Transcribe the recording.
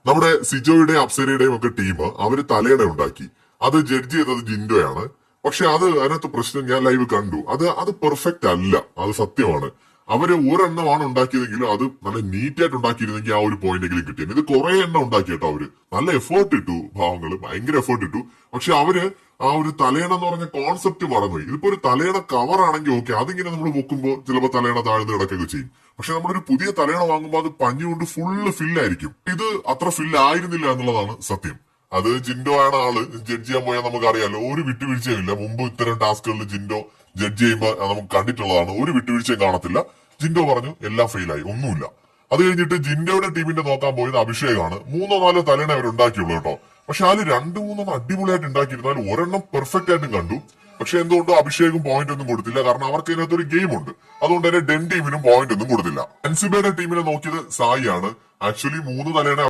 നമ്മുടെ സിജോയുടെയും അപ്സരയുടെയും ഒക്കെ ടീം അവര് തലയണ ഉണ്ടാക്കി. അത് ജഡ്ജ് ചെയ്തത് ജിൻഡോയാണ്. പക്ഷെ അതിനകത്ത് പ്രശ്നം ഞാൻ ലൈവ് കണ്ടു. അത് പെർഫെക്റ്റ് അല്ല, അത് സത്യമാണ്. അവര് ഒരെണ്ണമാണ് ഉണ്ടാക്കിയതെങ്കിലും അത് നല്ല നീറ്റായിട്ട് ഉണ്ടാക്കിയിരുന്നെങ്കിൽ ആ ഒരു പോയിന്റെങ്കിലും കിട്ടിയത്. ഇത് കുറെ എണ്ണം ഉണ്ടാക്കി കേട്ടോ അവര്. നല്ല എഫേർട്ട് ഇട്ടു, ഭാവങ്ങള് ഭയങ്കര എഫേർട്ട് ഇട്ടു. പക്ഷെ അവര് ആ ഒരു തലയണ എന്ന് പറഞ്ഞ കോൺസെപ്റ്റ് മറന്നുപോയി. ഇതിപ്പോ ഒരു തലയണ കവർ ആണെങ്കിൽ ഓക്കെ, അതിങ്ങനെ നമ്മൾ വെക്കുമ്പോൾ ചിലപ്പോൾ തലയണ താഴ്ന്ന് കിടക്കുകയൊക്കെ ചെയ്യും. പക്ഷെ നമ്മളൊരു പുതിയ തലയണ വാങ്ങുമ്പോൾ അത് പഞ്ഞുകൊണ്ട് ഫുള്ള് ഫില്ലായിരിക്കും. ഇത് അത്ര ഫില്ല് ആയിരുന്നില്ല എന്നുള്ളതാണ് സത്യം. അത് ജിൻഡോ ആണ് ആള്. ജഡ്ജ് ചെയ്യാൻ പോയാൽ നമുക്കറിയാലോ, ഒരു വിട്ടുവീഴ്ചയും മുമ്പ് ഇത്തരം ടാസ്കുകളിൽ ജിൻഡോ ജഡ്ജ് ചെയ്യുമ്പോൾ നമുക്ക് കണ്ടിട്ടുള്ളതാണ്. ഒരു വിട്ടുവീഴ്ചയും കാണത്തില്ല. ജിൻഡോ പറഞ്ഞു എല്ലാം ഫെയിലായി, ഒന്നുമില്ല. അത് കഴിഞ്ഞിട്ട് ജിൻഡോയുടെ ടീമിന്റെ നോക്കാൻ പോയത് അഭിഷേകാണ്. 3-4 തലയണ അവർ ഉണ്ടാക്കിയുള്ളൂ കേട്ടോ. പക്ഷെ അതിൽ 2-3 അടിപൊളിയായിട്ട് ഉണ്ടാക്കിയിരുന്നാൽ ഒരെണ്ണം പെർഫെക്റ്റ് ആയിട്ടും കണ്ടു. പക്ഷെ എന്തുകൊണ്ടോ അഭിഷേകും പോയിന്റ് ഒന്നും കൊടുത്തില്ല. കാരണം അവർക്ക് ഇതിനകത്ത് ഒരു ഗെയിം ഉണ്ട്. അതുകൊണ്ട് തന്നെ ഡെൻ ടീമിനും പോയിന്റ് ഒന്നും കൊടുത്തില്ല. അൻസിബയുടെ ടീമിനെ നോക്കിയത് സായിയാണ്. ആക്ച്വലി 3 തലയണ